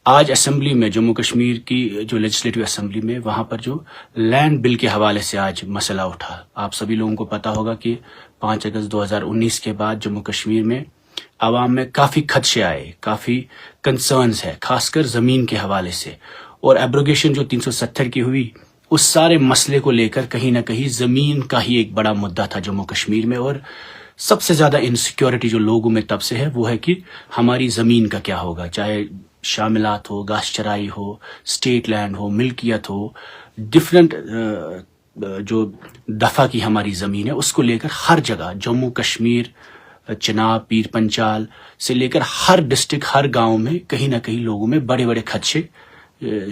آج اسمبلی میں جموں کشمیر کی جو لیجسلیٹو اسمبلی میں وہاں پر جو لینڈ بل کے حوالے سے آج مسئلہ اٹھا. آپ سبھی لوگوں کو پتا ہوگا کہ 5 اگست 2019 کے بعد جموں کشمیر میں عوام میں کافی خدشے آئے, کافی کنسرنز ہے, خاص کر زمین کے حوالے سے. اور ایبروگیشن جو 370 کی ہوئی, اس سارے مسئلے کو لے کر کہیں نہ کہیں زمین کا ہی ایک بڑا مدعا تھا جموں کشمیر میں. اور سب سے زیادہ انسیکیورٹی جو لوگوں میں تب سے ہے وہ ہے کہ ہماری زمین کا کیا ہوگا, چاہے شاملات ہو, گاس چرائی ہو, اسٹیٹ لینڈ ہو, ملکیت ہو, ڈفرینٹ جو دفعہ کی ہماری زمین ہے اس کو لے کر ہر جگہ جموں کشمیر, چناب, پیر پنچال سے لے کر ہر ڈسٹرکٹ, ہر گاؤں میں کہیں نہ کہیں لوگوں میں بڑے بڑے خدشے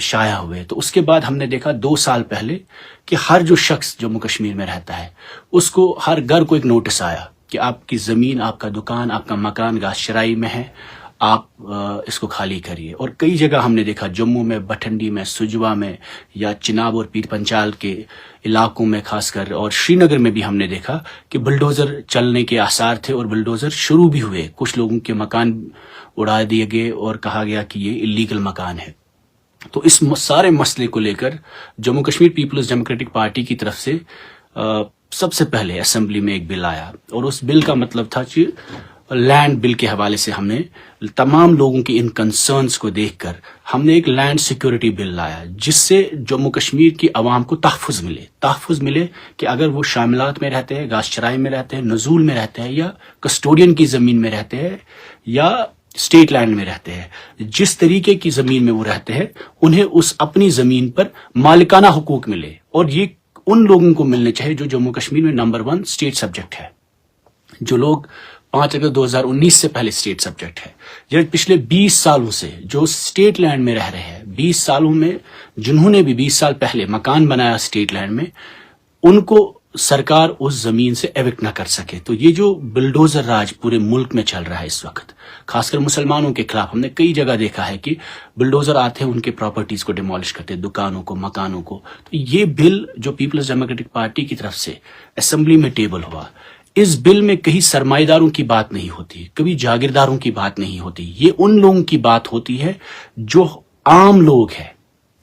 شائع ہوئے. تو اس کے بعد ہم نے دیکھا 2 سال پہلے کہ ہر جو شخص جموں کشمیر میں رہتا ہے اس کو ہر گھر کو ایک نوٹس آیا کہ آپ کی زمین, آپ کا دکان, آپ کا مکان گاس چرائی میں ہے, آپ اس کو خالی کریے. اور کئی جگہ ہم نے دیکھا, جموں میں, بٹھنڈی میں, سجوا میں, یا چناب اور پیر پنچال کے علاقوں میں خاص کر, اور شری نگر میں بھی ہم نے دیکھا کہ بلڈوزر چلنے کے آثار تھے اور بلڈوزر شروع بھی ہوئے. کچھ لوگوں کے مکان اڑا دیے گئے اور کہا گیا کہ یہ اللیگل مکان ہے. تو اس سارے مسئلے کو لے کر Jammu Kashmir Peoples Democratic Party کی طرف سے سب سے پہلے اسمبلی میں ایک بل آیا, اور اس بل کا مطلب تھا کہ لینڈ بل کے حوالے سے ہم نے تمام لوگوں کی ان کنسرنز کو دیکھ کر ہم نے ایک لینڈ سیکیورٹی بل لایا, جس سے جموں کشمیر کی عوام کو تحفظ ملے کہ اگر وہ شاملات میں رہتے ہیں, گاس چرائی میں رہتے ہیں, نزول میں رہتے ہیں, یا کسٹوڈین کی زمین میں رہتے ہیں, یا اسٹیٹ لینڈ میں رہتے ہیں, جس طریقے کی زمین میں وہ رہتے ہیں انہیں اس اپنی زمین پر مالکانہ حقوق ملے. اور یہ ان لوگوں کو ملنے چاہیے جو جموں کشمیر میں نمبر 1 اسٹیٹ سبجیکٹ ہے, جو لوگ 5 اگست 2019 سے پہلے اسٹیٹ سبجیکٹ ہے. جب پچھلے 20 سالوں سے جو اسٹیٹ لینڈ میں رہ رہے ہیں, 20 سالوں میں جنہوں نے بھی 20 سال پہلے مکان بنایا اسٹیٹ لینڈ میں, ان کو سرکار اس زمین سے ایوکٹ نہ کر سکے. تو یہ جو بلڈوزر راج پورے ملک میں چل رہا ہے اس وقت, خاص کر مسلمانوں کے خلاف, ہم نے کئی جگہ دیکھا ہے کہ بلڈوزر آتے ہیں, ان کے پراپرٹیز کو ڈیمولش کرتے, دکانوں کو, مکانوں کو. تو یہ بل جو پیپلز ڈیموکریٹک پارٹی کی طرف سے اسمبلی میں ٹیبل ہوا, اس بل میں کہیں سرمایہ داروں کی بات نہیں ہوتی, کبھی جاگیرداروں کی بات نہیں ہوتی. یہ ان لوگوں کی بات ہوتی ہے جو عام لوگ ہیں,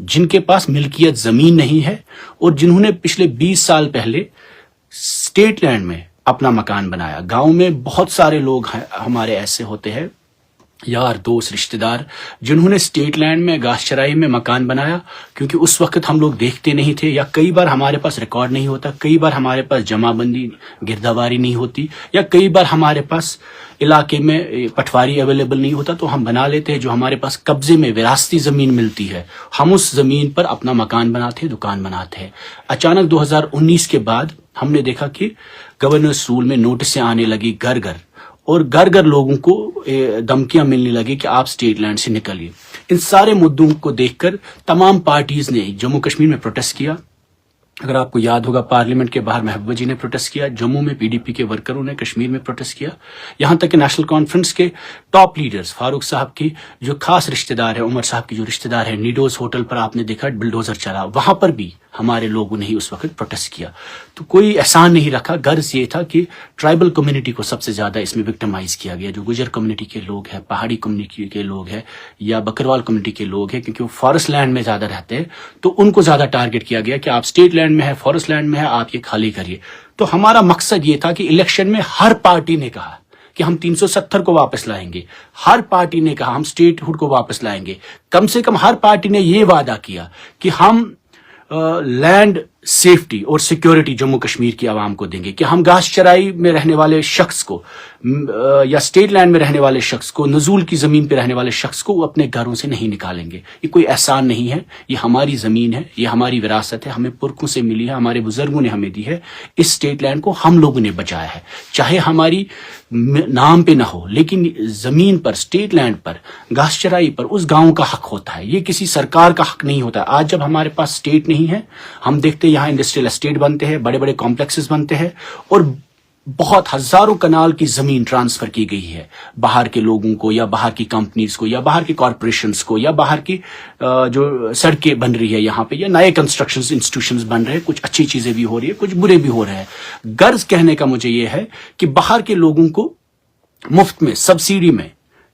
جن کے پاس ملکیت زمین نہیں ہے, اور جنہوں نے پچھلے 20 سال پہلے اسٹیٹ لینڈ میں اپنا مکان بنایا. گاؤں میں بہت سارے لوگ ہمارے ایسے ہوتے ہیں, یار دوست رشتہ دار, جنہوں نے اسٹیٹ لینڈ میں گاس چرائی میں مکان بنایا, کیونکہ اس وقت ہم لوگ دیکھتے نہیں تھے, یا کئی بار ہمارے پاس ریکارڈ نہیں ہوتا, کئی بار ہمارے پاس جمع بندی گردواری نہیں ہوتی, یا کئی بار ہمارے پاس علاقے میں پٹواری اویلیبل نہیں ہوتا, تو ہم بنا لیتے ہیں جو ہمارے پاس قبضے میں وراثتی زمین ملتی ہے, ہم اس زمین پر اپنا مکان بناتے ہیں, دکان بناتے ہیں. اچانک 2019 کے بعد ہم نے دیکھا کہ گورنر رسول میں نوٹسیں آنے لگی گھر گھر, اور گھر گھر لوگوں کو دھمکیاں ملنے لگی کہ آپ اسٹیٹ لینڈ سے نکلیے. ان سارے مدعوں کو دیکھ کر تمام پارٹیز نے جموں کشمیر میں پروٹیسٹ کیا. اگر آپ کو یاد ہوگا, پارلیمنٹ کے باہر محبوبہ جی نے پروٹیسٹ کیا, جموں میں PDP کے ورکروں نے کشمیر میں پروٹیسٹ کیا, یہاں تک کہ نیشنل کانفرنس کے ٹاپ لیڈرز, فاروق صاحب کی جو خاص رشتہ دار ہے, عمر صاحب کی جو رشتہ دار ہے, نیڈوز ہوٹل پر آپ نے دیکھا بلڈوزر چلا, وہاں پر بھی ہمارے لوگوں نے ہی اس وقت پروٹیسٹ کیا. تو کوئی احسان نہیں رکھا. غرض یہ تھا کہ ٹرائبل کمیونٹی کو سب سے زیادہ اس میں وکٹمائز کیا گیا, جو گجر کمیونٹی کے لوگ ہیں, پہاڑی کمیونٹی کے لوگ ہیں, یا بکروال کمیونٹی کے لوگ ہیں, کیونکہ وہ فارسٹ لینڈ میں زیادہ رہتے ہیں, تو ان کو زیادہ ٹارگٹ کیا گیا کہ آپ اسٹیٹ لینڈ میں ہے, فارسٹ لینڈ میں ہے, آپ یہ خالی کریے. تو ہمارا مقصد یہ تھا کہ الیکشن میں ہر پارٹی نے کہا کہ ہم 370 کو واپس لائیں گے, ہر پارٹی نے کہا ہم اسٹیٹ ہوڈ کو واپس لائیں گے. کم سے کم ہر پارٹی نے یہ وعدہ کیا کہ ہم لینڈ سیفٹی اور سیکیورٹی جموں کشمیر کی عوام کو دیں گے, کہ ہم گاس چرائی میں رہنے والے شخص کو, یا اسٹیٹ لینڈ میں رہنے والے شخص کو, نزول کی زمین پہ رہنے والے شخص کو اپنے گھروں سے نہیں نکالیں گے. یہ کوئی احسان نہیں ہے, یہ ہماری زمین ہے, یہ ہماری وراثت ہے, ہمیں پرکھوں سے ملی ہے, ہمارے بزرگوں نے ہمیں دی ہے. اس اسٹیٹ لینڈ کو ہم لوگوں نے بچایا ہے, چاہے ہماری نام پہ نہ ہو, لیکن زمین پر, اسٹیٹ لینڈ پر, گاس چرائی پر اس گاؤں کا حق ہوتا ہے, یہ کسی سرکار کا حق نہیں ہوتا. آج جب ہمارے پاس اسٹیٹ نہیں ہے, ہم دیکھتے ہیں یہاں انڈسٹریل اسٹیٹ بنتے ہیں, بڑے بڑے کمپلیکسز بنتے ہیں, اور بہت ہزاروں کنال کی زمین ٹرانسفر کی گئی ہے باہر کے لوگوں کو, یا باہر کی کمپنیز کو, یا باہر کی کارپوریشنز کو, یا باہر کی جو سڑکیں بن رہی ہے یہاں پہ, یا نئے کنسٹرکشنز انسٹیٹیوشنز بن رہے ہیں. کچھ اچھی چیزیں بھی ہو رہی ہے, کچھ برے بھی ہو رہے ہیں. غرض کہنے کا مجھے یہ ہے کہ باہر کے لوگوں کو مفت میں, سبسڈی میں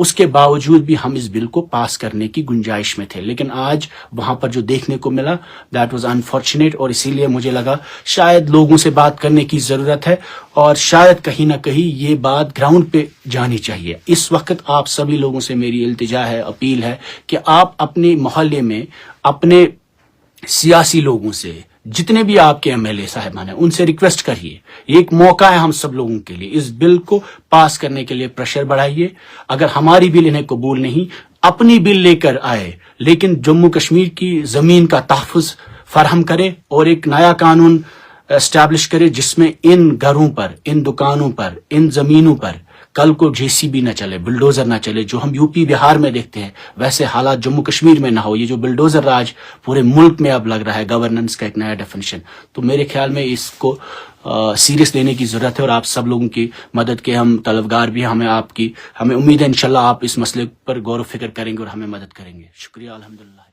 اس کے باوجود بھی ہم اس بل کو پاس کرنے کی گنجائش میں تھے. لیکن آج وہاں پر جو دیکھنے کو ملا دیٹ واز انفارچونیٹ, اور اسی لیے مجھے لگا شاید لوگوں سے بات کرنے کی ضرورت ہے اور شاید کہیں نہ کہیں یہ بات گراؤنڈ پہ جانی چاہیے. اس وقت آپ سبھی لوگوں سے میری التجا ہے, اپیل ہے کہ آپ اپنے محلے میں اپنے سیاسی لوگوں سے, جتنے بھی آپ کے MLA صاحبان ہیں, ان سے ریکویسٹ کریے. یہ ایک موقع ہے ہم سب لوگوں کے لیے, اس بل کو پاس کرنے کے لیے پریشر بڑھائیے. اگر ہماری بل انہیں قبول نہیں, اپنی بل لے کر آئے, لیکن جموں کشمیر کی زمین کا تحفظ فراہم کرے اور ایک نیا قانون اسٹیبلش کرے جس میں ان گھروں پر, ان دکانوں پر, ان زمینوں پر کل کو JCB نہ چلے, بلڈوزر نہ چلے. جو ہم UP بہار میں دیکھتے ہیں ویسے حالات جموں کشمیر میں نہ ہو. یہ جو بلڈوزر راج پورے ملک میں اب لگ رہا ہے, گورننس کا ایک نیا ڈیفینیشن, تو میرے خیال میں اس کو سیریس لینے کی ضرورت ہے. اور آپ سب لوگوں کی مدد کے ہم طلبگار بھی ہیں. ہمیں امید ہے انشاءاللہ آپ اس مسئلے پر غور و فکر کریں گے اور ہمیں مدد کریں گے. شکریہ. الحمدللہ.